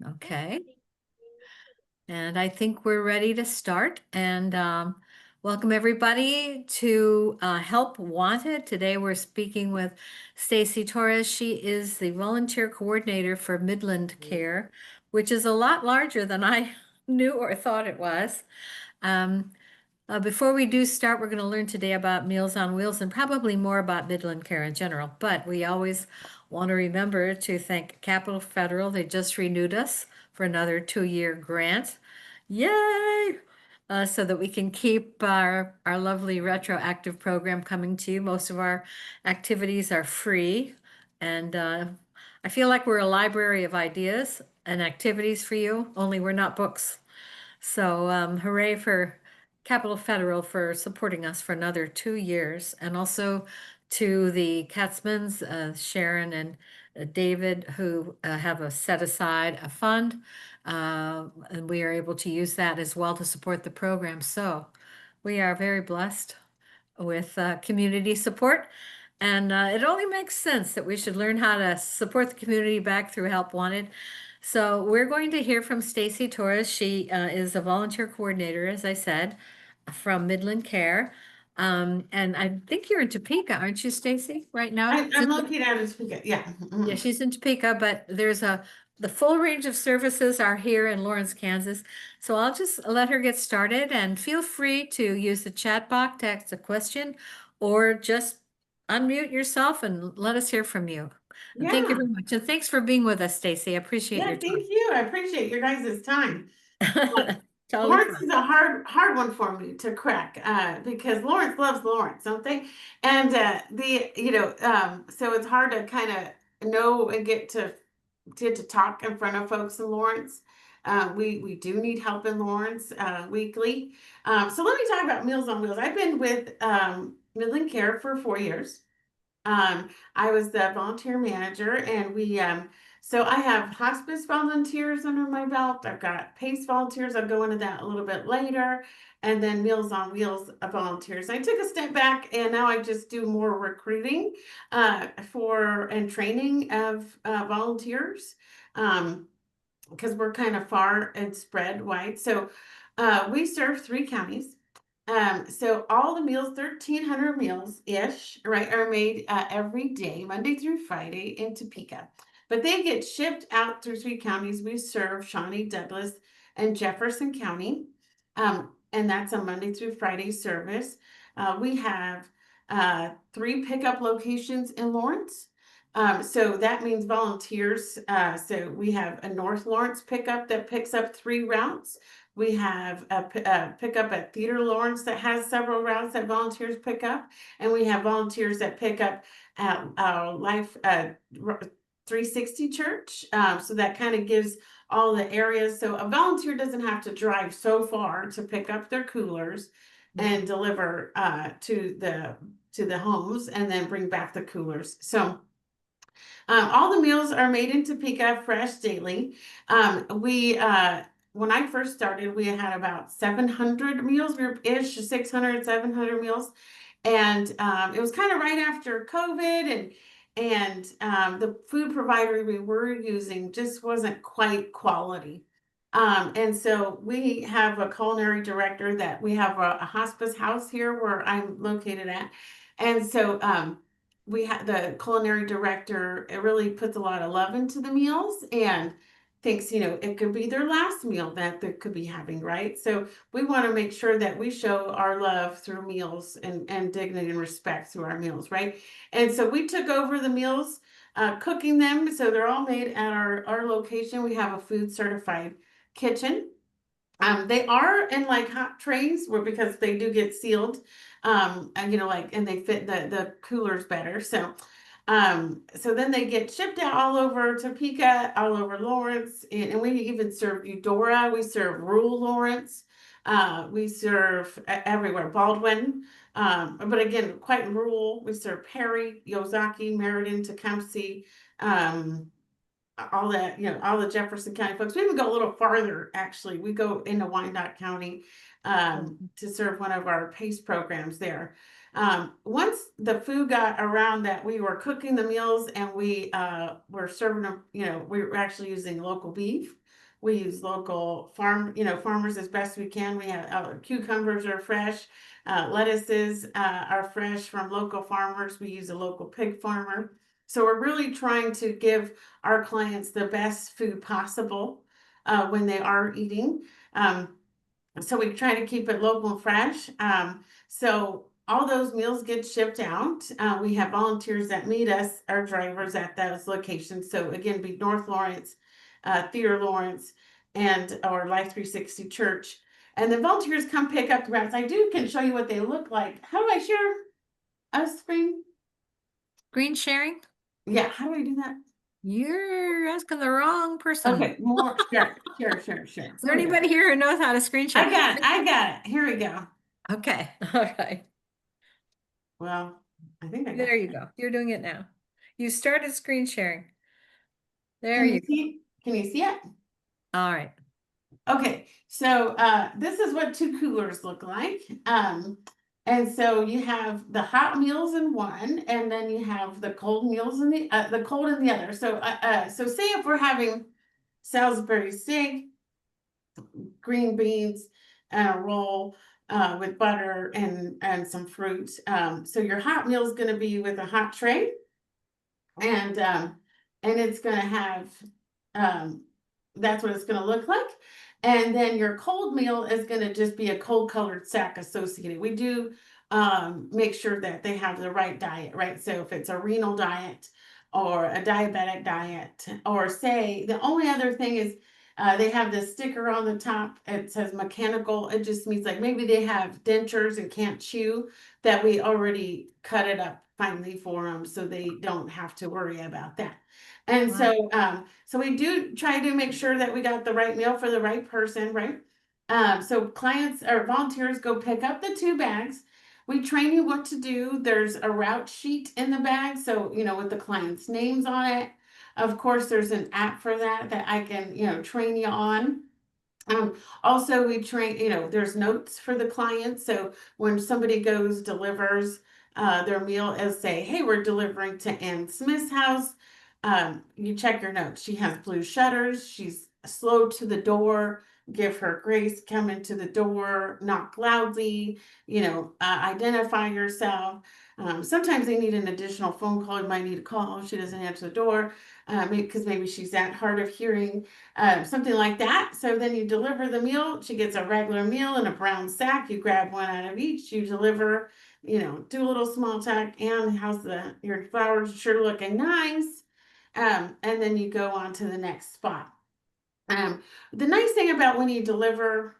Okay. And I think we're ready to start. And welcome everybody to Help Wanted. Today we're speaking with Stacy Torres. She is the volunteer coordinator for Midland Care, which is a lot larger than I knew or thought it was. Um, Before we do start, we're going to learn today about Meals on Wheels and probably more about Midland Care in general. But we always want to remember to thank Capital Federal. They just renewed us for another 2-year grant. Yay! So that we can keep our lovely retroactive program coming to you. Most of our activities are free. And I feel like we're a library of ideas and activities for you, only we're not books. So hooray for Capital Federal for supporting us for another 2 years, and also to the Katzmans, Sharon and David, who have set aside a fund, and we are able to use that as well to support the program. So we are very blessed with community support. And it only makes sense that we should learn how to support the community back through Help Wanted. So we're going to hear from Stacy Torres. She is a volunteer coordinator, as I said, from Midland Care. And I think you're in Topeka, aren't you, Stacy, right now? I'm located out of Topeka. Yeah. Yeah, she's in Topeka, but the full range of services are here in Lawrence, Kansas. So I'll just let her get started, and feel free to use the chat box, text a question, or just unmute yourself and let us hear from you. And thank you Yeah. very much. And thanks for being with us, Stacy. I appreciate Yeah. your Thank you. I appreciate your guys' time. time. Totally Lawrence fine. is a hard one for me to crack, because Lawrence loves Lawrence, don't they? And so it's hard to kind of know and get to talk in front of folks in Lawrence. We do need help in Lawrence weekly. So let me talk about Meals on Wheels. I've been with Midland Care for 4 years. I was the volunteer manager, and so I have hospice volunteers under my belt. I've got PACE volunteers. I'll go into that a little bit later, and then Meals on Wheels volunteers. I took a step back, and now I just do more recruiting for and training of volunteers. Because we're kind of far and spread wide. So we serve 3 counties. So all the meals, 1,300 meals ish, right, are made every day, Monday through Friday in Topeka. But they get shipped out through 3 counties. We serve Shawnee, Douglas, and Jefferson County. And that's a Monday through Friday service. We have 3 pickup locations in Lawrence. So that means volunteers. So we have a North Lawrence pickup that picks up 3 routes. We have a pickup at Theater Lawrence that has several routes that volunteers pick up, and we have volunteers that pick up at our Life 360 Church. So that kind of gives all the areas. So a volunteer doesn't have to drive so far to pick up their coolers and deliver to the homes, and then bring back the coolers. So all the meals are made in Topeka, fresh daily. When I first started, we had about 700 meals, ish, 600, 700 meals. And it was kind of right after COVID, and the food provider we were using just wasn't quite quality. And so we have a culinary director that we have a hospice house here where I'm located at. And so we had the culinary director, it really puts a lot of love into the meals, and thinks, it could be their last meal that they could be having, right? So we want to make sure that we show our love through meals, and dignity and respect through our meals, right? And so we took over the meals, cooking them. So they're all made at our location. We have a food certified kitchen. They are in like hot trays, because they do get sealed, and they fit the coolers better. So then they get shipped out all over Topeka, all over Lawrence, and we even serve Eudora. We serve rural Lawrence. We serve everywhere, Baldwin, but again, quite rural. We serve Perry, Yozaki, Meriden, Tecumseh, all the Jefferson County folks. We even go a little farther, actually. We go into Wyandotte County to serve one of our PACE programs there. Once the food got around that we were cooking the meals and we were serving them, we were actually using local beef. We use local farmers as best we can. We have cucumbers are fresh, lettuces are fresh from local farmers. We use a local pig farmer. So we're really trying to give our clients the best food possible when they are eating. So we try to keep it local and fresh. So all those meals get shipped out. We have volunteers that meet us, our drivers at those locations. So again, be North Lawrence, Theater Lawrence, and or Life 360 Church. And the volunteers come pick up the routes. Can show you what they look like. How do I share a screen? Screen sharing? Yeah, how do I do that? You're asking the wrong person. Okay, more share. Is there anybody here who knows how to screen share? I got it. Here we go. Okay, all right. Well, I think I got There it. you go. You're doing it now. You started screen sharing. There Can you you go. see? Can you see it? All right. Okay, so this is what two coolers look like. And so you have the hot meals in one, and then you have the cold meals in the cold in the other. So say if we're having Salisbury steak, green beans, and a roll with butter and some fruit. So your hot meal is going to be with a hot tray, and it's going to have that's what it's going to look like. And then your cold meal is going to just be a cold colored sack associated. We do make sure that they have the right diet, right? So if it's a renal diet or a diabetic diet, or say the only other thing is they have this sticker on the top. It says mechanical. It just means like maybe they have dentures and can't chew, that we already cut it up finely for them so they don't have to worry about that. And so we do try to make sure that we got the right meal for the right person, right? So clients or volunteers go pick up the 2 bags. We train you what to do. There's a route sheet in the bag, so with the client's names on it. Of course, there's an app for that I can train you on. Also, we train, there's notes for the client. So when somebody delivers their meal, as say, hey, we're delivering to Ann Smith's house. You check your notes. She has blue shutters. She's slow to the door. Give her grace. Come into the door. Knock loudly. Identify yourself. Sometimes they need an additional phone call. You might need a call. She doesn't answer the door because maybe she's that hard of hearing, something like that. So then you deliver the meal. She gets a regular meal in a brown sack. You grab one out of each. You deliver. Do a little small talk. And how's your flowers sure looking nice? And then you go on to the next spot. The nice thing about when you deliver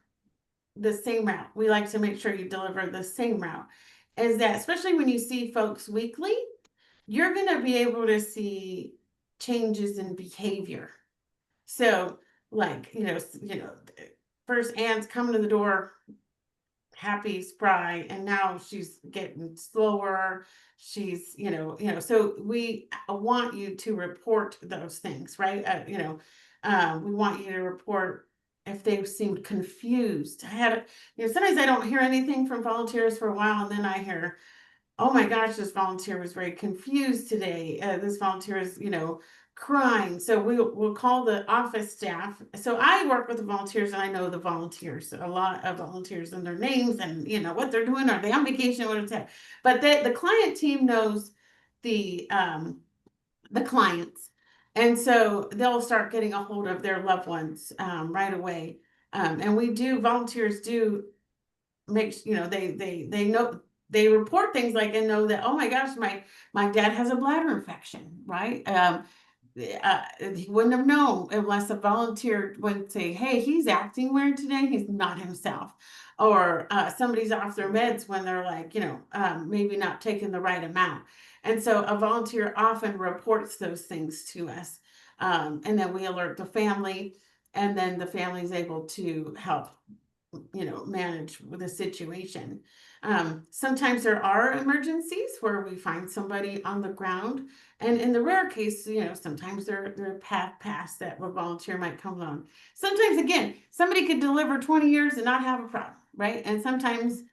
the same route, we like to make sure you deliver the same route, is that especially when you see folks weekly, you're going to be able to see changes in behavior. So, like, first Ann's coming to the door happy, spry, and now she's getting slower. She's, so we want you to report those things, right? We want you to report if they seemed confused. Sometimes I don't hear anything from volunteers for a while, and then I hear, oh my gosh, this volunteer was very confused today. This volunteer is, crying. So we'll call the office staff. So I work with the volunteers and I know the volunteers, a lot of volunteers and their names and, what they're doing. Are they on vacation? What is that? But the client team knows the clients. And so they'll start getting a hold of their loved ones right away. And volunteers do makes they know, they report things like and know that, oh my gosh, my dad has a bladder infection, right? He wouldn't have known unless a volunteer would say, hey, he's acting weird today, he's not himself. Or somebody's off their meds when they're like, maybe not taking the right amount. And so a volunteer often reports those things to us, and then we alert the family, and then the family is able to help manage the situation. Sometimes there are emergencies where we find somebody on the ground, and in the rare case, sometimes they're path past that a volunteer might come along. Sometimes, again, somebody could deliver 20 years and not have a problem, right? And sometimes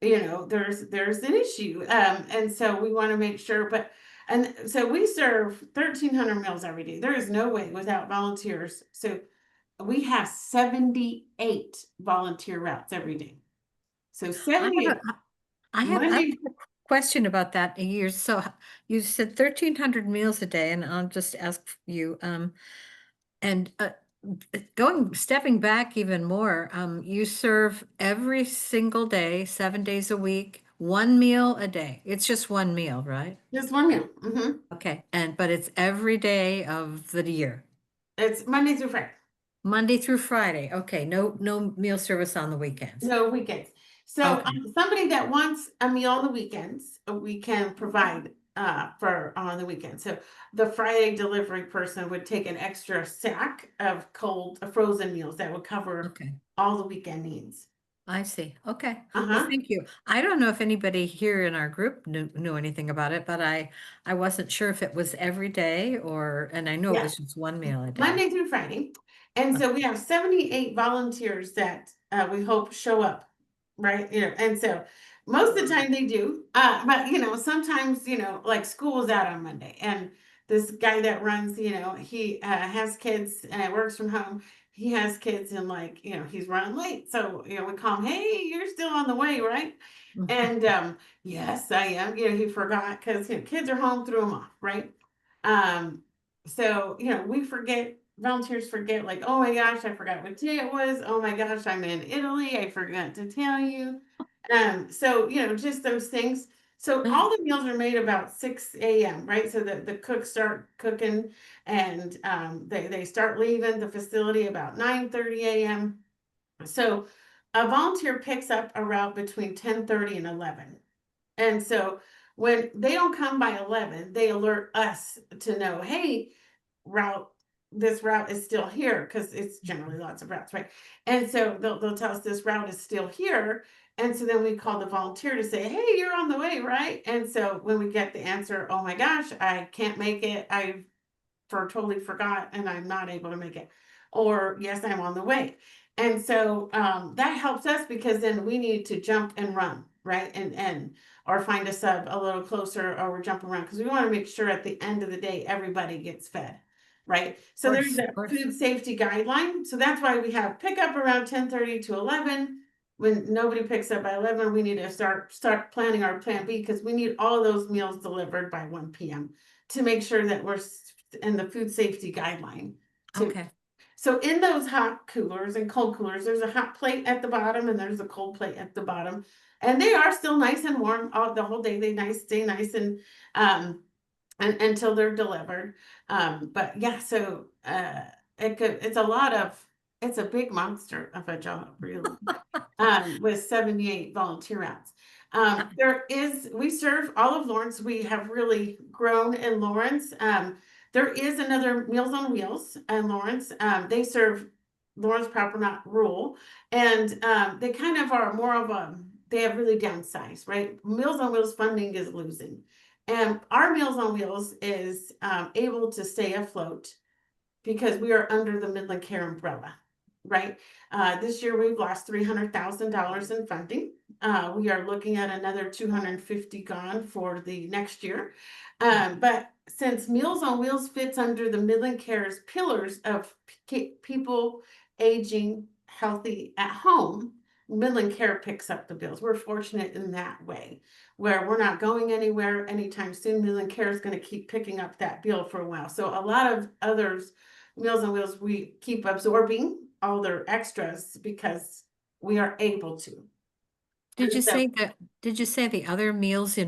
there's an issue. And so we want to make sure, and so we serve 1,300 meals every day. There is no way without volunteers. So we have 78 volunteer routes every day. So I have 78 a, I have Monday. a question about that a year. So you said 1,300 meals a day, and I'll just ask you, and stepping back even more, you serve every single day, 7 days a week, one meal a day. It's just one meal, right? Just one meal. Okay, but it's every day of the year, It's Monday through Friday. Monday through Friday. Okay, no meal service on the weekends. No weekends. So Okay, somebody that wants a meal on the weekends, we can provide for on the weekend. So the Friday delivery person would take an extra sack of frozen meals that would cover okay. all the weekend needs. I see. Okay. Well, Uh-huh. thank you. I don't know if anybody here in our group knew anything about it, but I wasn't sure if it was every day and I know it Yeah. was just one meal a day. Monday through Friday. And so we have 78 volunteers that we hope show up, right? And so most of the time they do. But sometimes, like school is out on Monday and this guy that runs, he has kids and works from home. He has kids and he's running late. So, we call him, hey, you're still on the way, right? And yes, I am. He forgot because kids are home, threw him off, right? Um, so, volunteers forget, like, oh my gosh, I forgot what day it was. Oh my gosh, I'm in Italy. I forgot to tell you. So, just those things. So all the meals are made about 6 a.m., right? So the cooks start cooking and they start leaving the facility about 9:30 a.m. So a volunteer picks up a route between 10:30 and 11. And so when they don't come by 11, they alert us to know, hey, route, this route is still here because it's generally lots of routes, right? And so they'll tell us this route is still here. And so then we call the volunteer to say, hey, you're on the way, right? And so when we get the answer, oh my gosh, I can't make it. Totally forgot and I'm not able to make it. Or yes, I'm on the way. And so that helps us because then we need to jump and run, right? And or find a sub a little closer or we're jumping around because we want to make sure at the end of the day everybody gets fed, right? So there's Of a course. food safety guideline. So that's why we have pickup around 10:30 to 11. When nobody picks up by 11, we need to start planning our plan B because we need all of those meals delivered by 1 p.m. to make sure that we're in the food safety guideline. Okay. So in those hot coolers and cold coolers, there's a hot plate at the bottom and there's a cold plate at the bottom. And they are still nice and warm all the whole day. They stay nice um until they're delivered. But yeah, so it's it's a big monster of a job, really. With 78 volunteer routes. We serve all of Lawrence. We have really grown in Lawrence. There is another Meals on Wheels in Lawrence. They serve Lawrence proper, not rural. And they kind of are more of they have really downsized, right? Meals on Wheels funding is losing. And our Meals on Wheels is able to stay afloat because we are under the Midland Care umbrella, right? This year we've lost $300,000 in funding. We are looking at another 250 gone for the next year. But since Meals on Wheels fits under the Midland Care's pillars of people aging healthy at home, Midland Care picks up the bills. We're fortunate in that way, where we're not going anywhere anytime soon. Midland Care is going to keep picking up that bill for a while. So a lot of others, Meals on Wheels, we keep absorbing all their extras because we are able to. Did you And so say the other Meals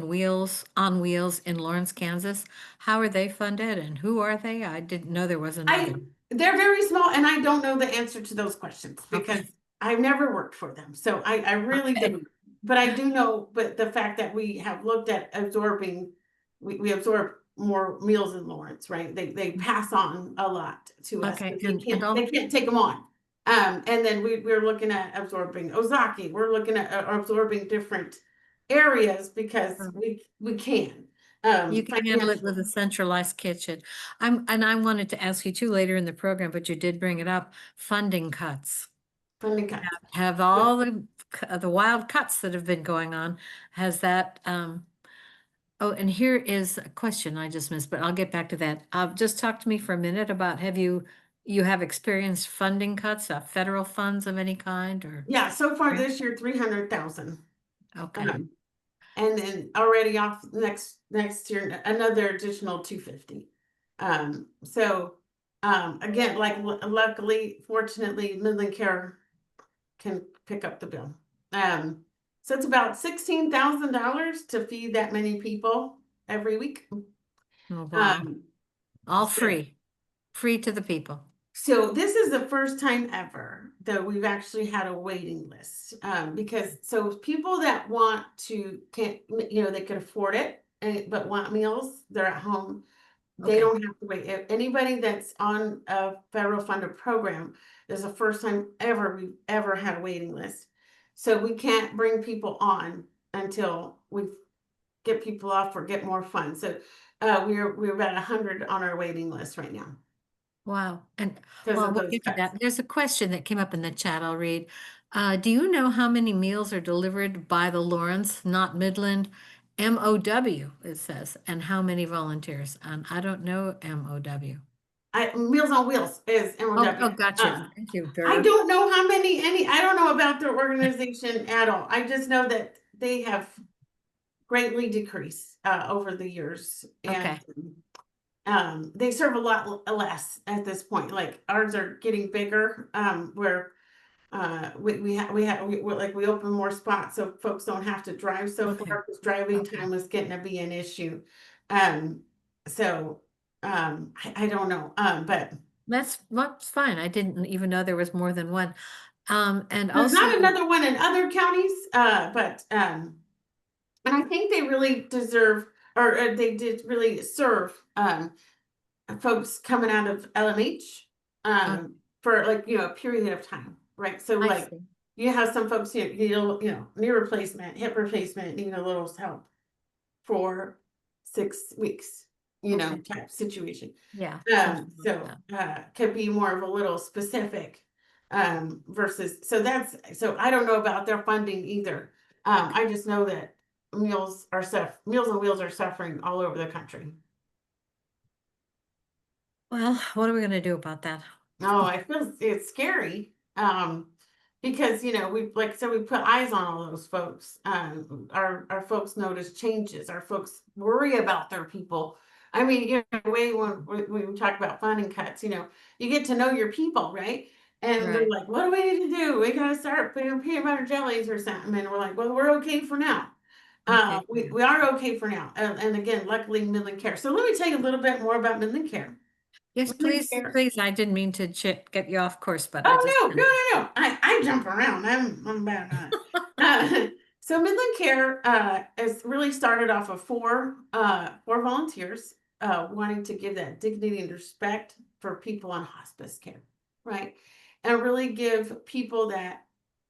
on Wheels in Lawrence, Kansas? How are they funded and who are they? I didn't know there was another. they're very small, and I don't know the answer to those questions because Okay. I've never worked for them. So I really Okay. don't. But I do know, but the fact that we have looked at absorbing, we absorb more meals in Lawrence, right? They pass on a lot to us Okay. because And they can't take them on. And then we're looking at absorbing Ozaki. We're looking at absorbing different areas because we can. you can handle it with a Financially. centralized kitchen. And I wanted to ask you too later in the program, but you did bring it up, funding cuts. Funding cuts. Have all the the wild cuts that have been going on, has that, oh, and here is a question I just missed, but I'll get back to that. Just talk to me for a minute about, you have experienced funding cuts, federal funds of any kind, or? Yeah, so far Grant? this year, 300,000. Okay, And then already off next year, another additional 250. So again, like luckily, fortunately, Midland Care can pick up the bill. So it's about $16,000 to feed that many people every week. oh, wow, Um, all so free to the people. So this is the first time ever that we've actually had a waiting list, because so people that want to can't, they can afford it, but want meals, they're at home. They Okay, don't have to wait. If anybody that's on a federal funded program, this is the first time ever we've ever had a waiting list. So we can't bring people on until we get people off or get more funds. So we're about 100 on our waiting list right now wow, and, because well, of we'll those get to cuts. that. There's a question that came up in the chat, I'll read. Do you know how many meals are delivered by the Lawrence, not Midland, MOW, it says, and how many volunteers? And I don't know MOW. Meals on Wheels is Oh, MOW. gotcha. Thank you, I Dirk. don't know how many, I don't know about their organization at all. I just know that they have greatly decreased over the years, and Okay, they serve a lot less at this point. Like ours are getting bigger, where we open more spots so folks don't have to drive so okay, far because driving okay. time was getting to be an issue. Um, so I don't know, but That's fine. I didn't even know there was more than one. And there's also, not another one in other counties, but and I think they really deserve, or they did really serve folks coming out of LMH uh, for like a period of time, right? So I like see. you have some folks here need knee replacement, hip replacement, need a little help for 6 weeks, Okay, type situation. yeah, something like So that. could be more of a little specific versus so I don't know about their funding either. Okay. I just know that Meals on Wheels are suffering all over the country. Well, what are we gonna do about that? No, I feel it's scary. Because we like so we put eyes on all those folks. Our folks notice changes. Our folks worry about their people. I mean, way when we talk about funding cuts, you get to know your people, right? And they're Right. like, "What do we need to do? We got to start putting peanut butter jellies or something." And we're like, "Well, we're okay for now. Okay. For We now. we are okay for now." And again, luckily, Midland Care. So let me tell you a little bit more about Midland Care. Yes, Midland please, Care. please. I didn't mean to get you off course, but I just Oh, no, kind no, of. no, no. I jump around. I'm bad at it. So Midland Care has really started off of four volunteers wanting to give that dignity and respect for people on hospice care, right? And really give people that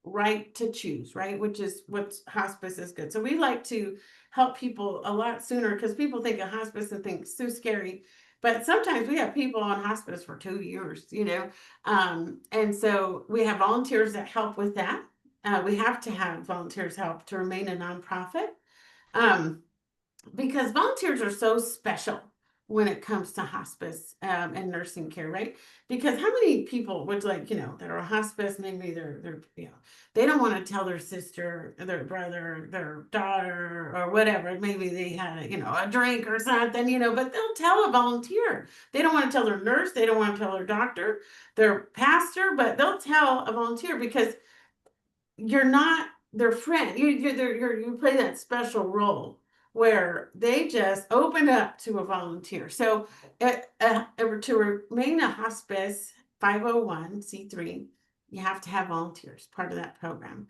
right to choose, right? Which is what hospice is good. So we like to help people a lot sooner because people think of hospice and think so scary. But sometimes we have people on hospice for 2 years, and so we have volunteers that help with that. We have to have volunteers help to remain a nonprofit. Um, because volunteers are so special when it comes to hospice and nursing care, right? Because how many people would that are on hospice, maybe they're they don't want to tell their sister, their brother, their daughter, or whatever. Maybe they had a drink or something, but they'll tell a volunteer. They don't want to tell their nurse, they don't want to tell their doctor, their pastor, but they'll tell a volunteer because you're not their friend. You play that special role where they just open up to a volunteer. So to remain a hospice 501(c)(3), you have to have volunteers part of that program,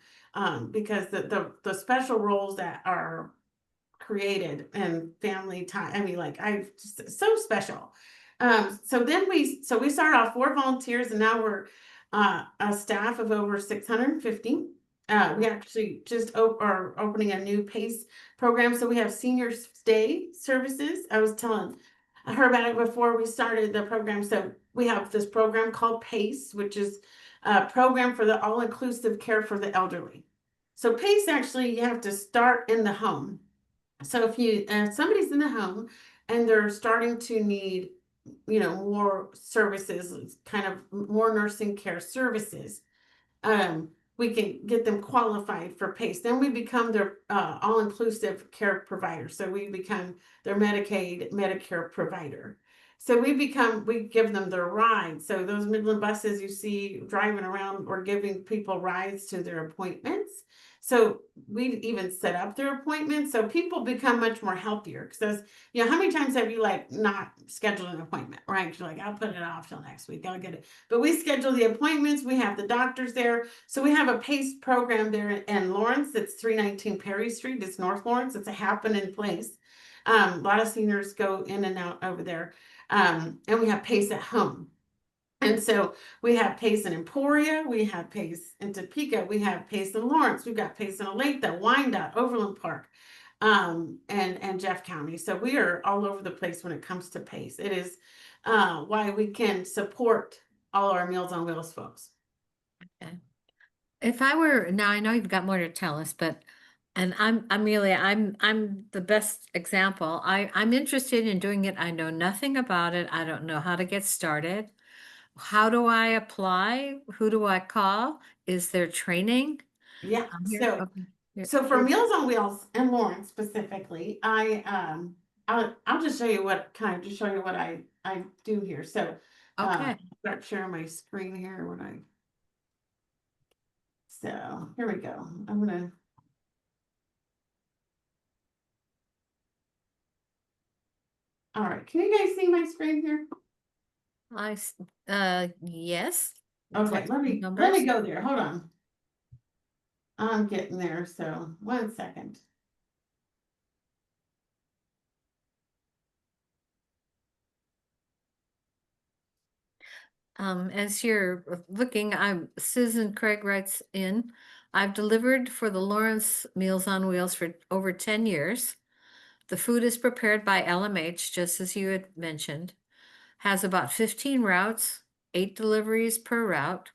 because the special roles that are created and family time. I mean, like I just so special. So we started off four volunteers, and now we're a staff of over 650. We actually just are opening a new PACE program, so we have senior stay services. I was telling her about it before we started the program. So we have this program called PACE, which is a program for the all-inclusive care for the elderly. So PACE actually, you have to start in the home. So if you somebody's in the home and they're starting to need, more services, kind of more nursing care services, we can get them qualified for PACE. Then we become their all-inclusive care provider. So we become their Medicaid, Medicare provider. So we give them their rides. So those Midland buses you see driving around, we're giving people rides to their appointments. So we even set up their appointments. So people become much more healthier. Because, how many times have you like not scheduled an appointment, right? You're like, I'll put it off till next week. I'll get it. But we schedule the appointments. We have the doctors there. So we have a PACE program there in Lawrence. It's 319 Perry Street. It's North Lawrence. It's a happening place. A lot of seniors go in and out over there. And we have PACE at home. And so we have PACE in Emporia, we have PACE in Topeka, we have PACE in Lawrence, we've got PACE in Olathe, Wyandotte, Overland Park, and Jeff County. So we are all over the place when it comes to PACE. It is why we can support all our Meals on Wheels folks. Okay. If I were, now I know you've got more to tell us, but, and I'm the best example. I'm interested in doing it. I know nothing about it. I don't know how to get started. How do I apply? Who do I call? Is there training? Yeah. Here, okay. So for Meals on Wheels in Lawrence specifically, I'll just show you what I do here. So Okay. start sharing my screen here so here we go. I'm gonna all right. Can you guys see my screen here? Yes. Okay, Lots let of me numbers. go there. Hold on. I'm getting there, so 1 second. As you're looking, Susan Craig writes in, I've delivered for the Lawrence Meals on Wheels for over 10 years. The food is prepared by LMH, just as you had mentioned. Has about 15 routes, 8 deliveries per route,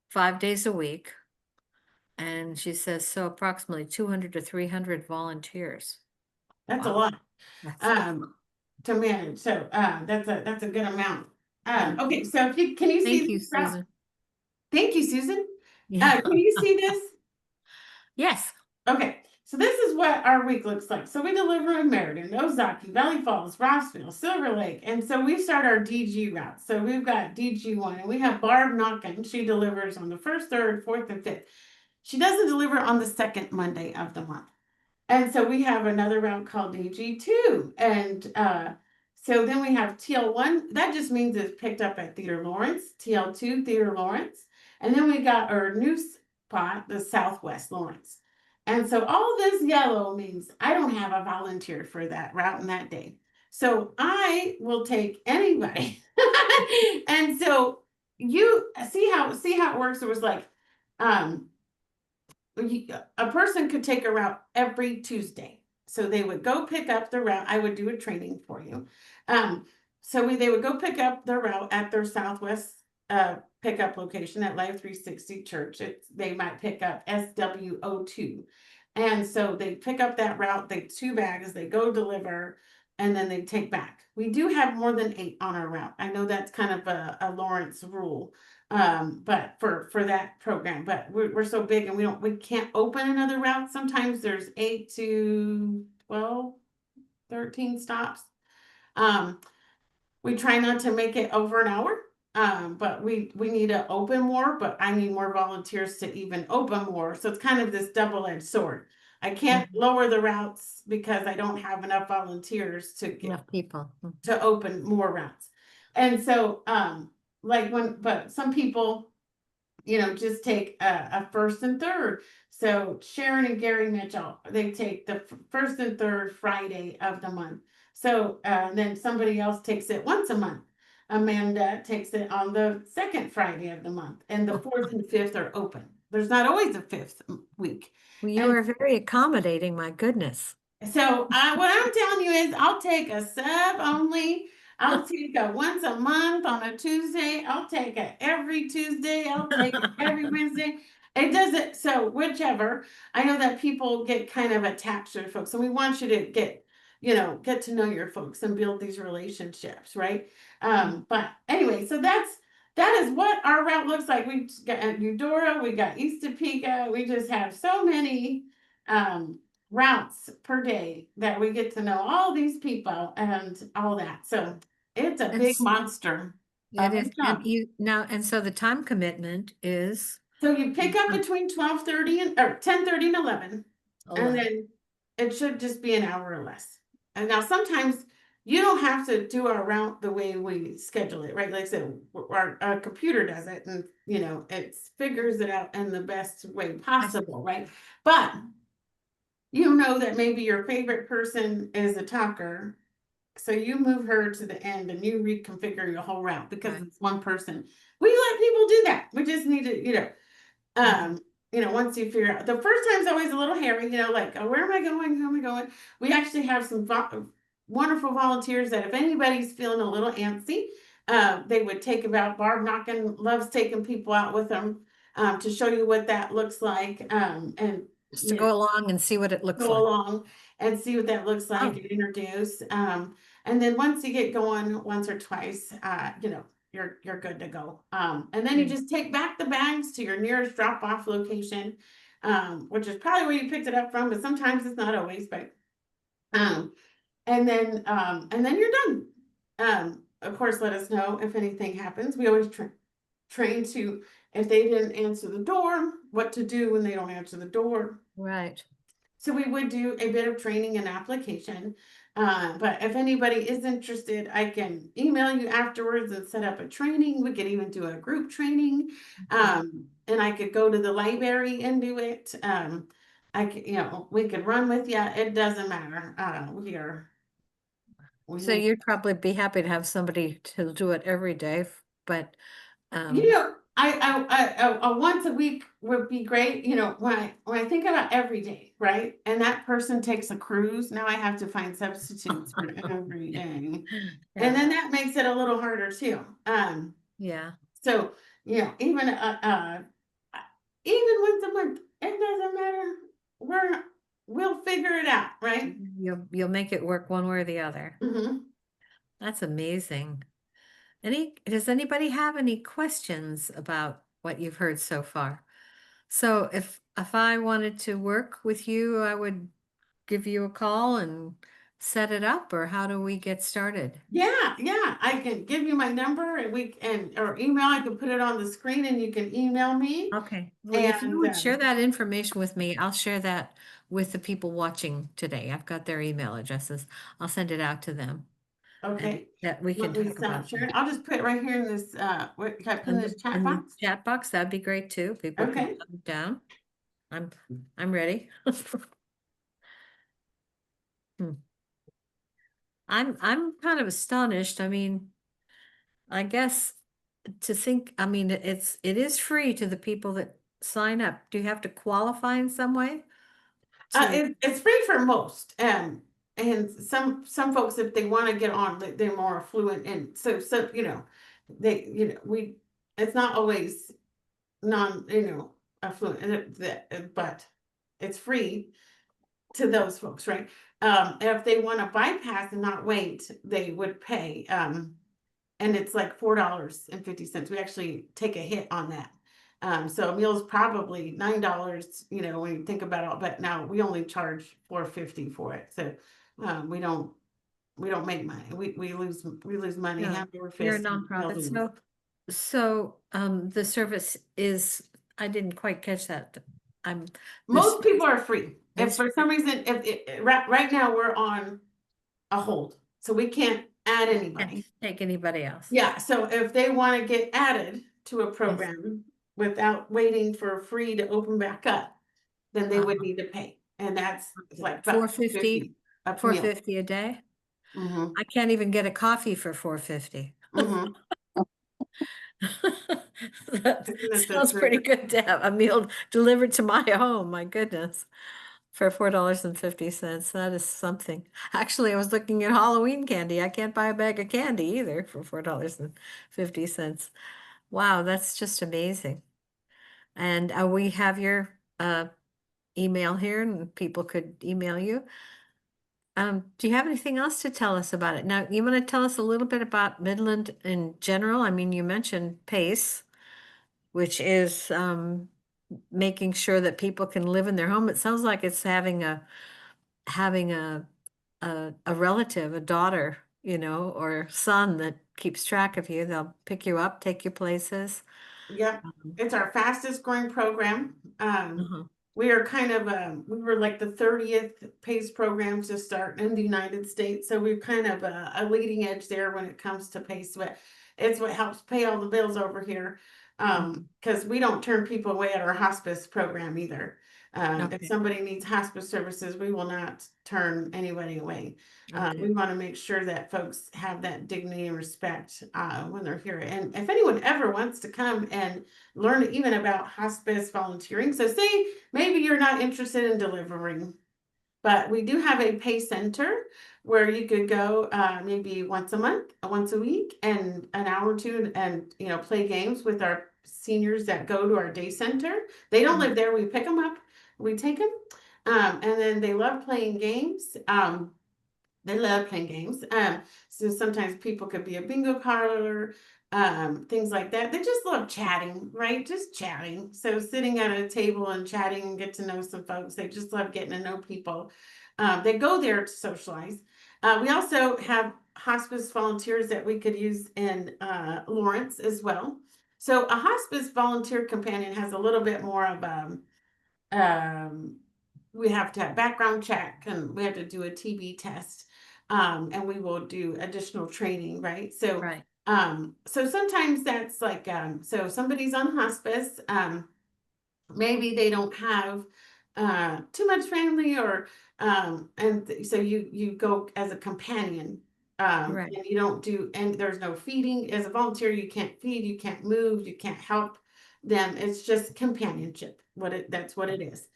5 days a week. And she says, so approximately 200 to 300 volunteers. That's a Wow. lot That's to manage. So that's a good amount. Okay, so if you can you see Thank you, this route? Susan. Thank you, Susan. Yeah. Can you see this? Yes. Okay, so this is what our week looks like. So we deliver in Meriden, Ozaki, Valley Falls, Rossville, Silver Lake, and so we start our DG route. So we've got DG1, and we have Barb Knockin. She delivers on the first, third, fourth, and fifth. She doesn't deliver on the second Monday of the month. And so we have another route called DG2. And so then we have TL1. That just means it's picked up at Theater Lawrence, TL2, Theater Lawrence. And then we got our new spot, the Southwest Lawrence. And so all this yellow means I don't have a volunteer for that route in that day. So I will take anybody. And so you see how it works. It was like a person could take a route every Tuesday. So they would go pick up the route. I would do a training for you. They would go pick up their route at their Southwest pickup location at Life 360 Church. They might pick up SWO2. And so they pick up that route, they 2 bags, they go deliver, and then they take back. We do have more than 8 on our route. I know that's kind of a Lawrence rule, but for that program, but we're so big and we can't open another route. Sometimes there's 8 to 12, 13 stops. We try not to make it over an hour. But we need to open more, but I need more volunteers to even open more. So it's kind of this double-edged sword. I can't lower the routes because I don't have enough volunteers to get Enough people. to open more routes. And so but some people just take a first and third. So Sharon and Gary Mitchell, they take the first and third Friday of the month. So then somebody else takes it once a month. Amanda takes it on the second Friday of the month, and the fourth and fifth are open. There's not always a fifth week. Well, you are very accommodating, my goodness. So what I'm telling you is I'll take a sub only. I'll take a once a month on a Tuesday. I'll take it every Tuesday. I'll take it every Wednesday. It doesn't, so whichever, I know that people get kind of attached to their folks, and we want you to get to know your folks and build these relationships, right? But anyway, so that is what our route looks like. We got Eudora, we got East Topeka, we just have so many routes per day that we get to know all these people and all that. So it's a big It's, monster it of a is, and job. you now, and so the time commitment is So you pick up between 12:30 or 10:30 and 11, and 11. then it should just be an hour or less. And now sometimes you don't have to do our route the way we schedule it, right? Like I said, our computer does it, and it figures it out in the best way possible, right? But you know that maybe your favorite person is a talker, so you move her to the end and you reconfigure your whole route because Right. it's one person. We let people do that. We just need to. Mhm. Once you figure out, the first time's always a little hairy, like, oh, where am I going? Who am I going? We actually have some wonderful volunteers that if anybody's feeling a little antsy, they would take about Barb Knockin loves taking people out with them to show you what that looks like. And Just to go along and see what it looks go like. along and see what that looks like Oh, and introduce. And then once you get going once or twice, you're good to go. And then you yeah. just take back the bags to your nearest drop-off location, which is probably where you picked it up from, but sometimes it's not always, but um, and then you're done. Of course, let us know if anything happens. We always train to if they didn't answer the door, what to do when they don't answer the door. Right. So we would do a bit of training and application. But if anybody is interested, I can email you afterwards and set up a training. We could even do a group training. Okay. And I could go to the library and do it. We could run with you. It doesn't matter. We So make you'd probably be happy to have somebody to do it every day, but You um, know, a once a week would be great. When I think about every day, right? And that person takes a cruise. Now I have to find substitutes for every day, and yeah, then that makes it a little harder too. yeah. So even once a month, it doesn't matter. We'll figure it out, right? You'll make it work one way or the other. Hmm. That's amazing. Does anybody have any questions about what you've heard so far? So if I wanted to work with you, I would give you a call and set it up, or how do we get started? Yeah, yeah. I can give you my number and or email. I can put it on the screen and you can email me. Okay. Well, if you And would share that information with me, I'll share that with the people watching today. I've got their email addresses. I'll send it out to them and okay, that we can let me talk stop about sharing. them. I'll just put it right here in this, can I put in this chat In the box? chat box, that'd be great too. People can Okay. jot it down. I'm I'm ready. Hmm. I'm kind of astonished. I mean, I guess to think, I mean, it is free to the people that sign up. Do you have to qualify in some way to? It's free for most, and some folks, if they want to get on, they're more affluent, and so we it's not always non affluent, but it's free to those folks, right? If they want to bypass and not wait, they would pay. And it's like $4.50. We actually take a hit on that. So a meal's probably $9, when you think about it, but now we only charge $4.50 for it. So we don't make money. We lose money No, hand over you're a fist nonprofit. building. So the service is, I didn't quite catch that. I'm this, Most people are free. If it's for some reason, right now we're on a hold, so we can't add can't anybody. take anybody else. Yeah, so if they want to get added to a Yes. program without waiting for free to open back up, then they would need to pay. And that's like Four about fifty, 250 a four meal. fifty a day. Mm-hmm. I can't even get a coffee for 450. Mm-hmm. That Isn't that the sounds pretty truth? good to have a meal delivered to my home. My goodness. For $4.50. That is something. Actually, I was looking at Halloween candy. I can't buy a bag of candy either for $4.50. Wow, that's just amazing. And we have your email here, and people could email you. Do you have anything else to tell us about it? Now, you want to tell us a little bit about Midland in general? I mean, you mentioned PACE, which is making sure that people can live in their home. It sounds like it's having a relative, a daughter, or son that keeps track of you. They'll pick you up, take you places. Yep, Um, it's our fastest growing program. uh-huh. We are kind of we were like the 30th PACE program to start in the United States, so we're kind of a leading edge there when it comes to PACE. But it's what helps pay all the bills over here, Mhm. because we don't turn people away at our hospice program either. If Okay. somebody needs hospice services, we will not turn anybody away. Okay. We want to make sure that folks have that dignity and respect when they're here. And if anyone ever wants to come and learn even about hospice volunteering, so say maybe you're not interested in delivering, but we do have a pay center where you could go maybe once a month, once a week, and an hour or two, and play games with our seniors that go to our day center. They don't Mhm. live there. We pick them up, we take them, and then they love playing games. They love playing games. So sometimes people could be a bingo card, things like that. They just love chatting, right? Just chatting. So sitting at a table and chatting and get to know some folks. They just love getting to know people. They go there to socialize. We also have hospice volunteers that we could use in Lawrence as well. So a hospice volunteer companion has a little bit more of um, we have to have background check and we have to do a TB test. And we will do additional training, right? So, Right. so sometimes that's like, so somebody's on hospice, maybe they don't have too much family or so you go as a companion, Right. and you don't do, and there's no feeding as a volunteer. You can't feed, you can't move, you can't help them. It's just companionship. That's what it is.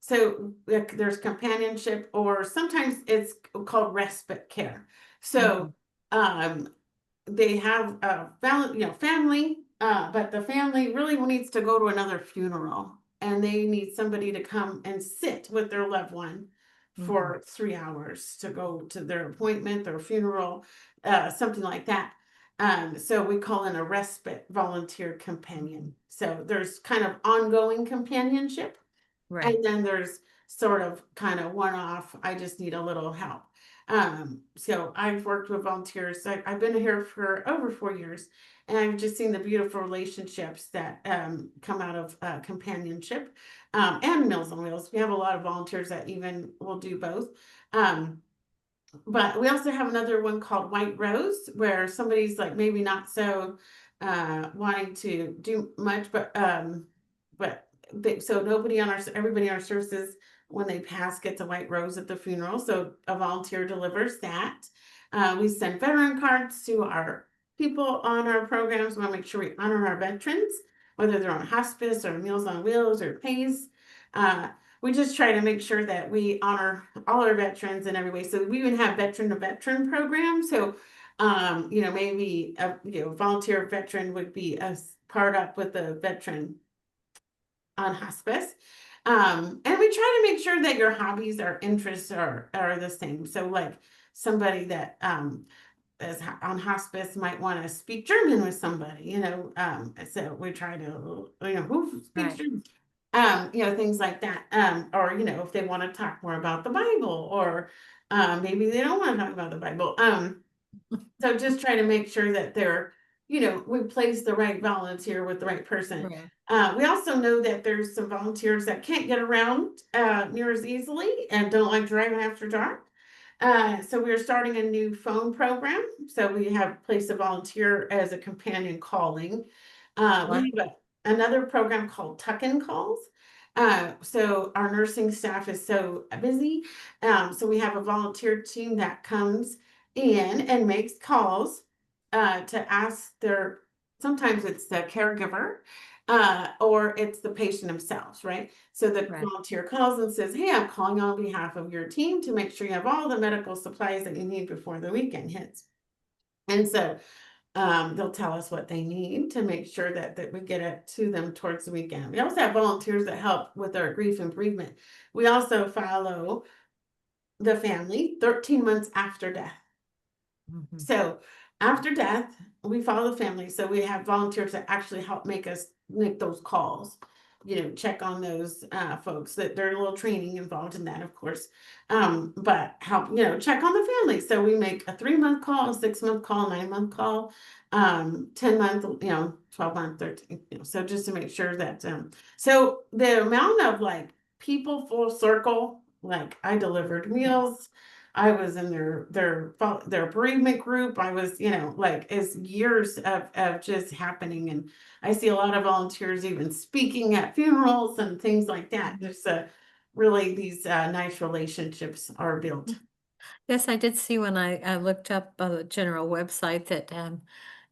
So like, there's companionship, or sometimes it's called respite care. So Mhm. um they have a family, but the family really needs to go to another funeral, and they need somebody to come and sit with their loved one Mhm. for 3 hours to go to their appointment, their funeral, something like that. So we call in a respite volunteer companion. Mhm. So there's kind of ongoing companionship, Right. and then there's sort of kind of one off, I just need a little help. So I've worked with volunteers. I've been here for over 4 years, and I've just seen the beautiful relationships that come out of companionship, and Meals on Wheels. We have a lot of volunteers that even will do both. Um, but we also have another one called White Rose, where somebody's like maybe not so wanting to do much, but so nobody on everybody on our services, when they pass, gets a white rose at the funeral. So a volunteer delivers that. We send veteran cards to our people on our programs. We want to make sure we honor our veterans, whether they're on hospice or Meals on Wheels or PACE. We just try to make sure that we honor all our veterans in every way. So we even have veteran to veteran programs. So, maybe a volunteer veteran would be part up with a veteran on hospice. And we try to make sure that your hobbies or interests are the same. So like somebody that is on hospice might want to speak German with somebody, so we try to, who speaks Right. German? Things like that. Or, if they want to talk more about the Bible, or maybe they don't want to talk about the Bible. So just try to make sure that we place the right volunteer with the right person. Right. We also know that there's some volunteers that can't get around near as easily and don't like driving after dark. So we're starting a new phone program. So we have placed a volunteer as a companion calling. We Wow. have another program called Tuck-in Calls. So our nursing staff is so busy. So we have a volunteer team that comes in and makes calls to ask sometimes it's the caregiver, or it's the patient themselves, right? So the Right. volunteer calls and says, "Hey, I'm calling on behalf of your team to make sure you have all the medical supplies that you need before the weekend hits." And so They'll tell us what they need to make sure that we get it to them towards the weekend. We also have volunteers that help with our grief and bereavement. We also follow the family 13 months after death. Mhm. So after death, we follow the family. So we have volunteers that actually help make those calls, check on those folks. That there's a little training involved in that, of course. But help, check on the family. So we make a 3-month call, a 6-month call, 9-month call, 10-month, 12-month, 13, so just to make sure that so the amount of like people full circle, like I delivered meals, I was in their bereavement group. I was, like it's years of just happening. And I see a lot of volunteers even speaking at funerals and things like that. There's really these nice relationships are built. Yes, I did see when I looked up the general website that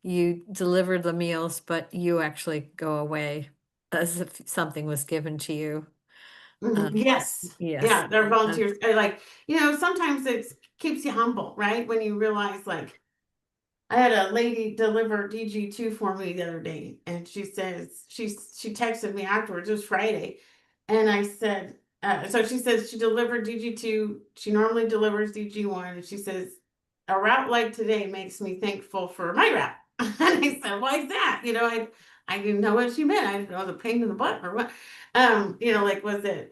you deliver the meals, but you actually go away as if something was given to you. Uh, Yes. yes. Yeah, they're volunteers. Like, sometimes it keeps you humble, right? When you realize like I had a lady deliver DG2 for me the other day, and she says she texted me afterwards. It was Friday, and I said, so she says she delivered DG2. She normally delivers DG1, and she says a route like today makes me thankful for my route. And I said, why is that? I didn't know what she meant. I didn't know the pain in the butt or what. Like was it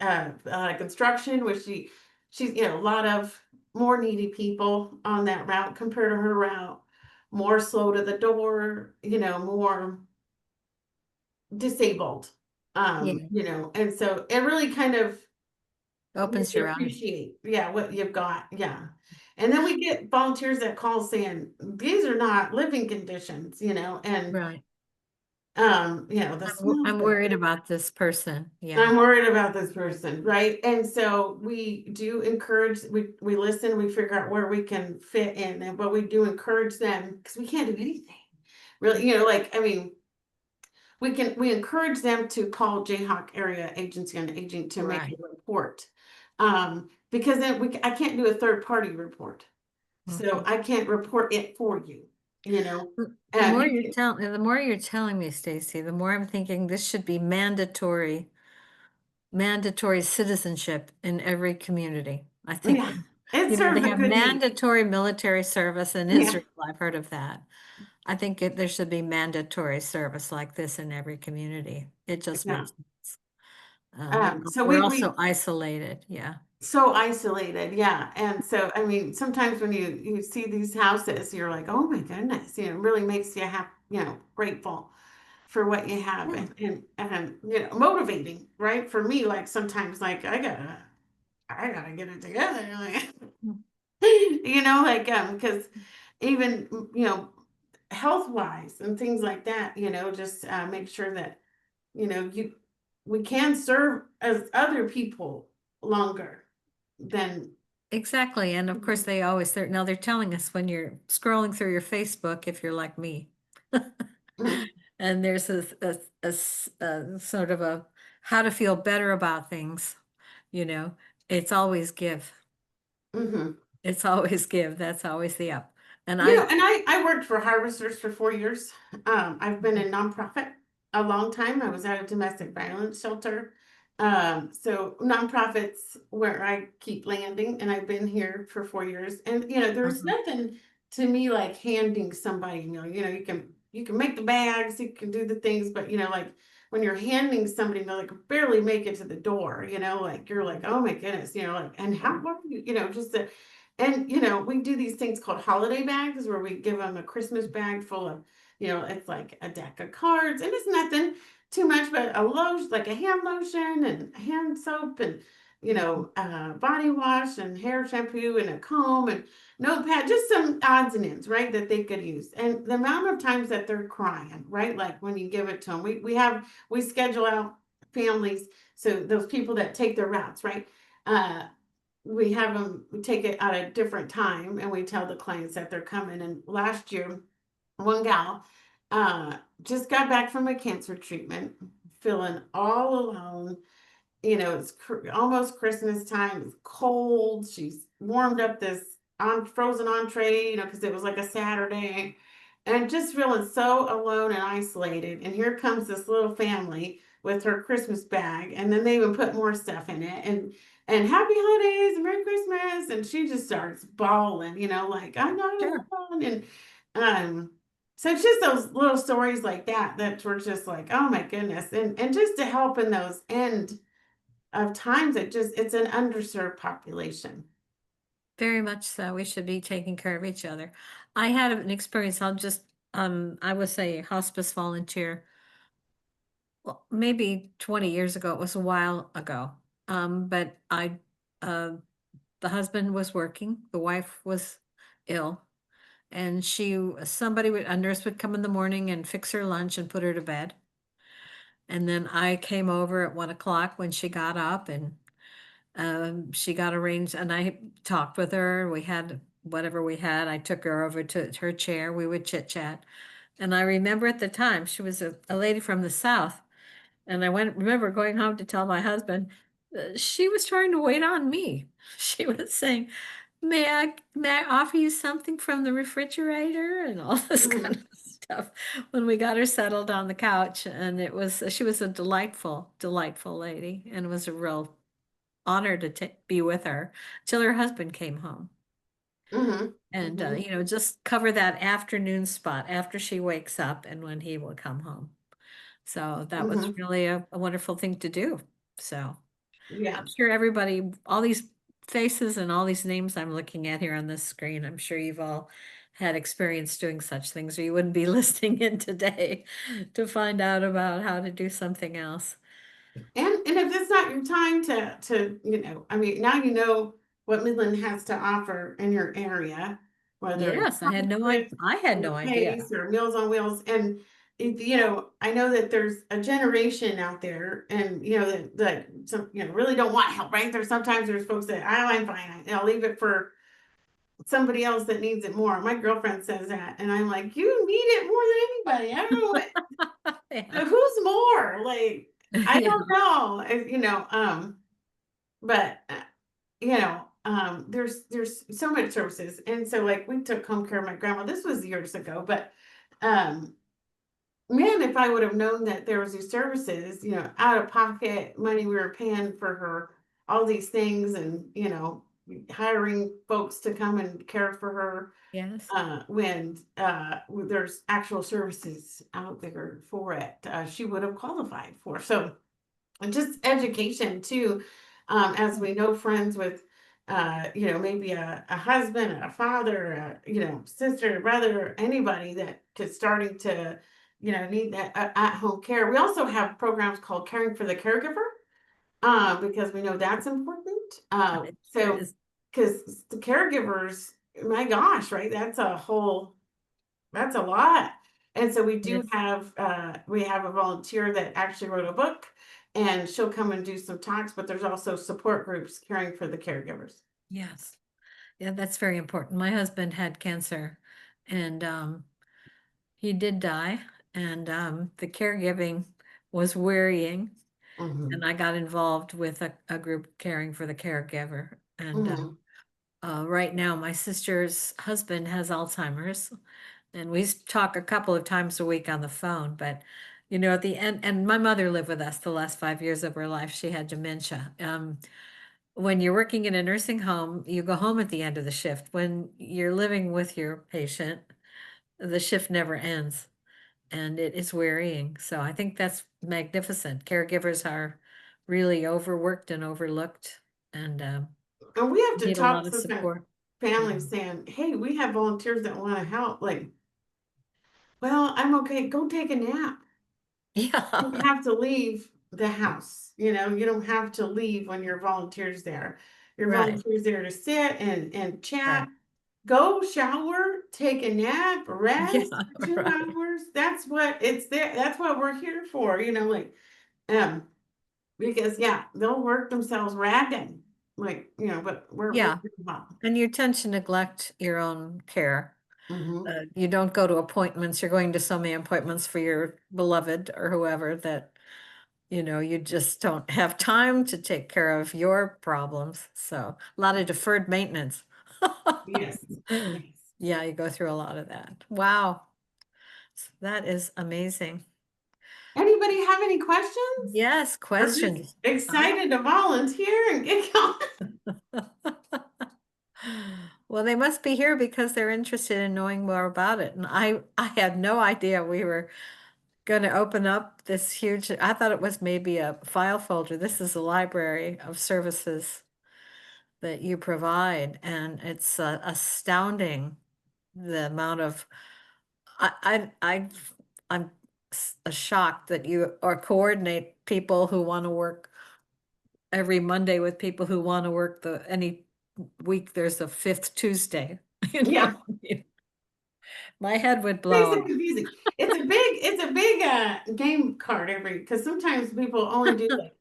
construction? She's a lot of more needy people on that route compared to her route, more slow to the door, more disabled. Yeah. And so it really kind of makes Opens you your eyes. appreciate, yeah, what you've got. Yeah. And then we get volunteers that call saying these are not living conditions, and Right. the smells I'm that worried about this person. Yeah. I'm worried about this person, right? And so we do encourage, we listen, we figure out where we can fit in, but we do encourage them because we can't do anything. Really, like I mean, we encourage them to call Jayhawk Area Agency on Aging to make Right. a report. Because then I can't do a third party report. So Mhm. I can't report it for you, you know. You can, The more you're telling me, Stacy, the more I'm thinking this should be mandatory citizenship in every community. I think yeah, that, it they serves a have good need. mandatory military service in Yeah, Israel. I've heard of that. I think there should be mandatory service like this in every community. It just yeah. makes sense. So We're we also isolated. Yeah. so isolated, yeah. And so I mean, sometimes when you see these houses, you're like, oh my goodness, it really makes you grateful for what you have, Yeah. and motivating, right? For me, like sometimes like I gotta get it together. Like, Mm. like because even health wise and things like that, just make sure that you we can serve as other people longer than Exactly. And of course, they're telling us when you're scrolling through your Facebook, if you're like me. Mhm, And there's a sort of a how to feel better about things, you know, it's always give. mhm. It's always give. That's always the up. And I, And I worked for Harvesters for 4 years. I've been in nonprofit a long time. I was at a domestic violence shelter. So nonprofits where I keep landing, and I've been here for 4 years. And there's Mhm. nothing to me like handing somebody a meal. You can make the bags, you can do the things, but like when you're handing somebody, they like barely make it to the door. Like you're like, oh my goodness, like, and how are you? Just to and we do these things called holiday bags where we give them a Christmas bag full of, it's like a deck of cards, and it's nothing too much, but a lotion, like a hand lotion and hand soap and body wash and hair shampoo and a comb and notepad, just some odds and ends, right, that they could use. And the amount of times that they're crying, right, like when you give it to them, we schedule out families, so those people that take their routes, right, we have them we take it at a different time, and we tell the clients that they're coming. And last year, one gal just got back from a cancer treatment, feeling all alone. It's almost Christmas time. It's cold. She's warmed up this on frozen entree, because it was like a Saturday. and just feeling so alone and isolated. And here comes this little family with her Christmas bag, and then they even put more stuff in it, and happy holidays and Merry Christmas. And she just starts bawling, like I'm not Sure. alone. And um, so it's just those little stories like that were just like, oh my goodness, and just to help in those end of times, it's an underserved population. Very much so. We should be taking care of each other. I had an experience. I was a hospice volunteer. Well, maybe 20 years ago. It was a while ago. But uh, the husband was working, the wife was ill, and a nurse would come in the morning and fix her lunch and put her to bed. And then I came over at 1 o'clock when she got up, and she got arranged, and I talked with her. We had whatever we had. I took her over to her chair. We would chit chat. And I remember at the time, she was a lady from the South. And remember going home to tell my husband, she was trying to wait on me. She was saying, may I offer you something from the refrigerator and all this kind Mhm, of stuff when we got her settled on the couch. And she was a delightful, delightful lady, and it was a real honor to be with her till her husband came home. mhm, And, mhm, just cover that afternoon spot after she wakes up and when he will come home. So that was mhm. really a wonderful thing to do. So Yeah. I'm sure everybody, all these faces and all these names I'm looking at here on this screen, I'm sure you've all had experience doing such things, or you wouldn't be listening in today to find out about how to do something else. And if it's not your time to, I mean, now you know what Midland has to offer in your area, whether it's Yes, I had or no idea. PACE or Meals on Wheels. And I know that there's a generation out there, and that some really don't want help, right? There's folks that I'm fine, I'll leave it for somebody else that needs it more. My girlfriend says that, and I'm like, you need it more than anybody. I don't know what. Yeah. Who's more? Like, I Yeah. don't know. But there's so much services, and so like we took home care of my grandma. This was years ago, but um, man, if I would have known that there was these services, out of pocket money we were paying for her, all these things, and hiring folks to come and care for her, Yes. when there's actual services out there for it, she would have qualified for. So, and just education too, as we know, friends with, maybe a husband, a father, sister, brother, anybody that is starting to, need that at-home care. We also have programs called Caring for the Caregiver, because we know that's important. It sure So, is. because the caregivers, my gosh, right? That's a lot. And so Yes. we have a volunteer that actually wrote a book, and she'll come and do some talks, but there's also support groups caring for the caregivers. Yes. Yeah, that's very important. My husband had cancer, and he did die, and the caregiving was wearying, and Mhm. I got involved with a group caring for the caregiver. And Mhm. right now, my sister's husband has Alzheimer's, and we talk a couple of times a week on the phone. But at the end, and my mother lived with us the last 5 years of her life. She had dementia. When you're working in a nursing home, you go home at the end of the shift. When you're living with your patient, the shift never ends, and it is wearying. So I think that's magnificent. Caregivers are really overworked and overlooked, and And we have to need a talk lot to of sometimes support. Yeah. families saying, hey, we have volunteers that want to help. Like, well, I'm okay. Go take a nap. You don't Yeah. have to leave the house. You don't have to leave when your volunteer's there. Your Right. volunteer's there to sit and chat. Right. Go shower, take a nap, Yeah. rest for two Right. hours. That's what it's there. That's what we're here for, um, because yeah, they'll work themselves ragged. Like, but we're Yeah. well. And you tend to neglect your own care. Hmm. You don't go to appointments. You're going to so many appointments for your beloved or whoever that, you just don't have time to take care of your problems. So a lot of deferred maintenance. Yes. Yes. Yeah, you go through a lot of that. Wow. That is amazing. Anybody have any questions? Yes, Or just questions. excited to volunteer and get going? Well, they must be here because they're interested in knowing more about it. And I had no idea we were going to open up this huge, I thought it was maybe a file folder. This is a library of services that you provide, and it's astounding the amount of, I'm shocked that you or coordinate people who want to work every Monday with people who want to work any week there's a fifth Tuesday. You know Yeah. what I mean? My head would Makes blow it up. confusing. It's a big game card because sometimes people only do like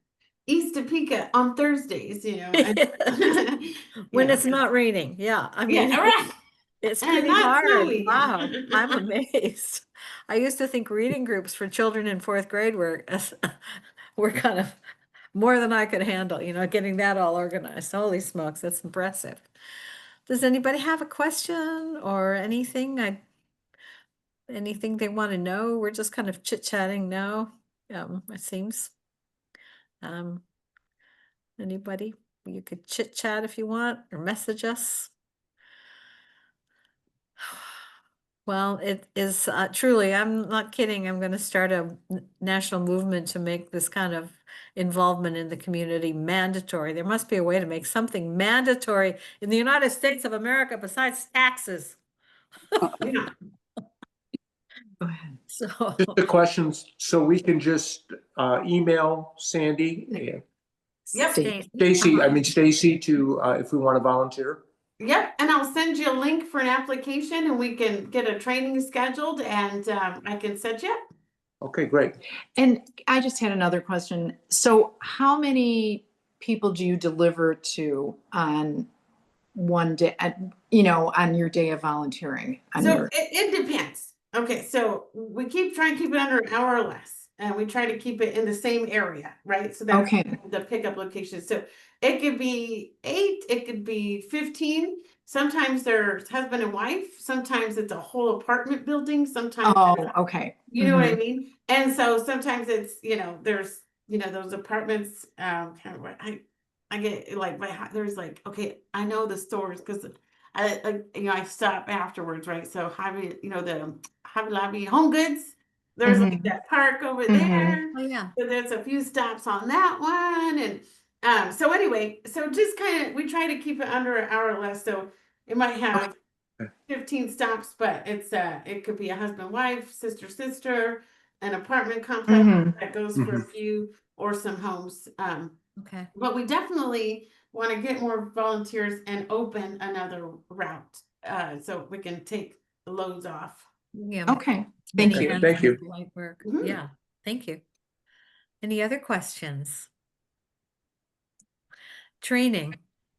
East Topeka on Thursdays, and When it's not raining, yeah. I yeah, mean, all right. it's And pretty not hard. snowy. Wow, I'm amazed. I used to think reading groups for children in fourth grade were were kind of more than I could handle, getting that all organized. Holy smokes, that's impressive. Does anybody have a question or anything they want to know? We're just kind of chit-chatting now, it seems. Um, Anybody? You could chit-chat if you want or message us. Well, it is truly, I'm not kidding. I'm going to start a national movement to make this kind of involvement in the community mandatory. There must be a way to make something mandatory in the United States of America besides taxes. Yeah. Go ahead. So, Just the questions, so we can just email Sandy and Yep. Stacy. Stacy to, if we want to volunteer. Yep, and I'll send you a link for an application and we can get a training scheduled and I can set you up. Okay, great. And I just had another question. So how many people do you deliver to on one day, on your day of volunteering? So it depends. Okay, so we try and keep it under an hour or less, and we try to keep it in the same area, right? So that's Okay. the pickup location. So it could be 8, it could be 15. Sometimes there's husband and wife. Sometimes it's a whole apartment building. Sometimes Oh, okay. you know what I mean? And so sometimes it's, there's, those apartments, kind of what I get like there's like, okay, I know the stores because I like, I stop afterwards, right? So the Hobby Lobby Home Goods, there's like that park over there. oh yeah. So there's a few stops on that one. And so anyway, so just kind of we try to keep it under an hour or less. So it might have 15 stops, but it could be a husband, wife, sister, an apartment complex that goes for a few or some homes. Okay. But we definitely want to get more volunteers and open another route so we can take the loads off. Yeah. Okay. Thank Okay, you. thank you. Light work. Mhm. Yeah. Thank you. Any other questions? Training.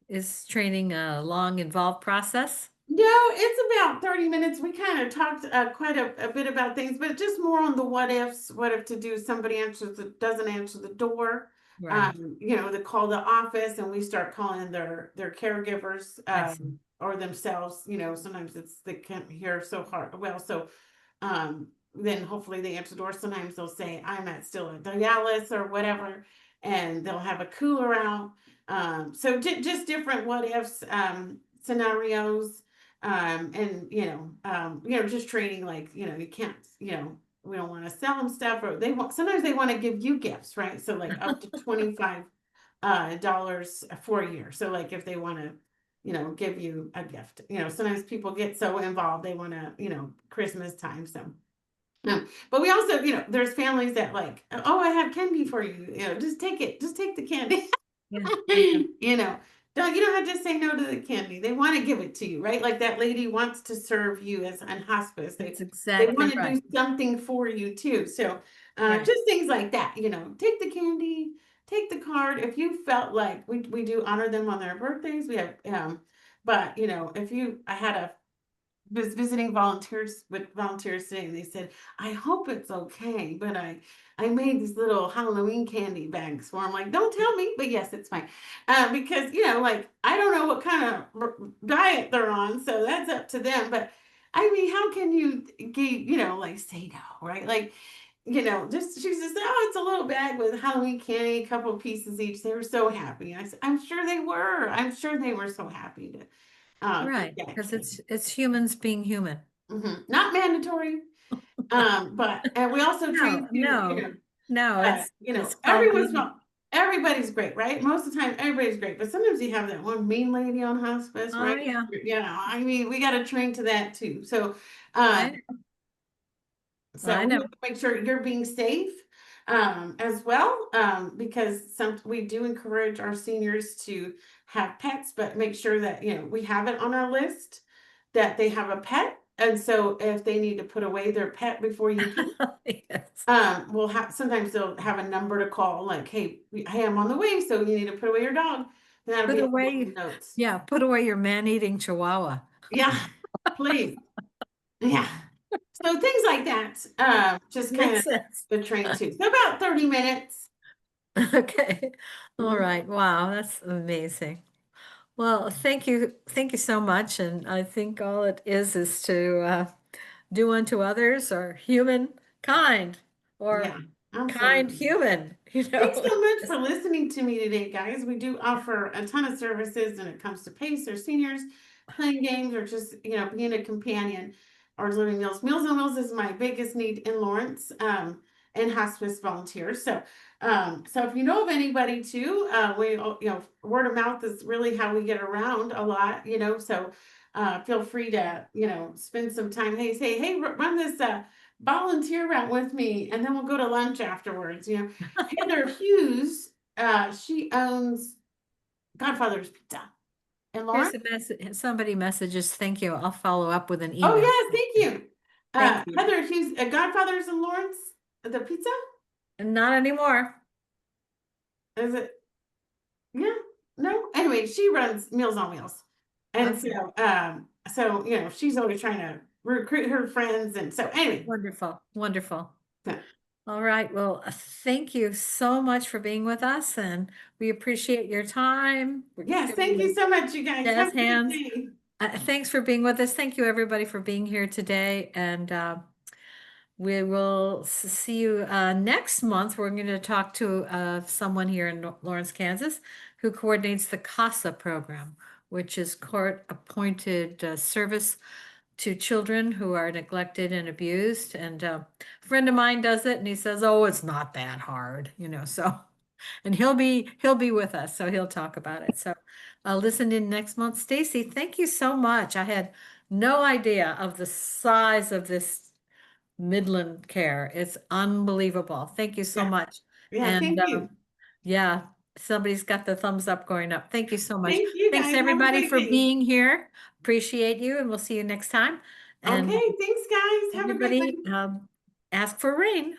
Is training a long, involved process? No, it's about 30 minutes. We kind of talked quite a bit about things, but just more on the what ifs. What if to do somebody doesn't answer the door? Right. They call the office and we start calling their caregivers Excellent. or themselves. Sometimes they can't hear so hard. Well, so then hopefully they answer the door. Sometimes they'll say, I'm still at Dialis or whatever, and they'll have a cooler out. So just different what ifs scenarios. And just training like, you can't, we don't want to sell them stuff or sometimes they want to give you gifts, right? So like up to $25 for a year. So like if they want to, give you a gift, sometimes people get so involved, they want to, Christmas time. So, but we also, there's families that like, oh, I have candy for you, just take it, just take the candy. Yeah. You don't have to say no to the candy. They want to give it to you, right? Like that lady wants to serve you as in hospice. That's They exactly want to right. do something for you too. So Right. just things like that, take the candy, take the card. If you felt like we do honor them on their birthdays, we have but if I was visiting volunteers today and they said, I hope it's okay, but I made these little Halloween candy bags for them. Like, don't tell me, but yes, it's fine. Because, like, I don't know what kind of diet they're on, so that's up to them. But I mean, how can you like say no, right? Like, just she says, oh, it's a little bag with Halloween candy, a couple of pieces each. They were so happy. I said, I'm sure they were. I'm sure they were so happy to Right, get because candy. it's humans being human. Not mandatory. But and we also No, treat no, no, it's every called once in a being, while, everybody's great, right? Most of the time, everybody's great. But sometimes you have that one mean lady on hospice, oh, right? yeah, I mean, we got to train to that too. So, I um, know, so I we know. have to make sure you're being safe, as well, because we do encourage our seniors to have pets, but make sure that, we have it on our list that they have a pet. And so if they need to put away their pet before you can, Yes. we'll have, sometimes they'll have a number to call, like, hey, I'm on the way, so you need to put away your dog. And that'll Put be on one of away, the notes. yeah, put away your man-eating chihuahua. Yeah, please. Yeah. So things like that, just kind Makes of sense. the train too. So about 30 minutes. Okay, all Mhm. right, wow, that's amazing. Well, thank you so much, and I think all it is to do unto others or humankind Yeah, or kind absolutely. human, Thanks so much for listening to me today, guys. We do offer a ton of services when it comes to PACE or seniors, playing games, or just, being a companion or delivering meals. Meals on Wheels is my biggest need in Lawrence, and hospice volunteers. So if you know of anybody too, word of mouth is really how we get around a lot, so feel free to, spend some time. Hey, say, hey, run this volunteer route with me, and then we'll go to lunch afterwards. Heather Hughes, she owns Godfather's Pizza in Here's Lawrence. a message, somebody messages, thank you, I'll follow up with an Oh email. yes, thank you. Thank you. Heather Hughes, Godfather's in Lawrence. The pizza, Not anymore. is it? Yeah, no. Anyway, she runs Meals on Wheels, and Okay, she's always trying to recruit her friends, and so anyway. wonderful, wonderful. Yeah. All right, well, thank you so much for being with us, and we appreciate your time. We're Yes, giving thank you you so much, you guys. jazz Have a good hands. day. Thanks for being with us. Thank you, everybody, for being here today, and we will see you next month. We're going to talk to someone here in Lawrence, Kansas, who coordinates the CASA program, which is court-appointed service to children who are neglected and abused. And a friend of mine does it, and he says, "Oh, it's not that hard," So, and he'll be with us, so he'll talk about it. So, listen in next month. Stacy, thank you so much. I had no idea of the size of this Midland Care. It's unbelievable. Thank you so Yeah, much. yeah. And Thank you. yeah, somebody's got the thumbs up going up. Thank you so much. Thank you, Thanks guys. Have a everybody great for day. being here. Appreciate you, and we'll see you next time. And Okay, thanks, guys. Have a great everybody, day. ask for rain.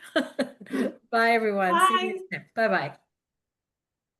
Bye, everyone. See you Bye. next time. Bye-bye.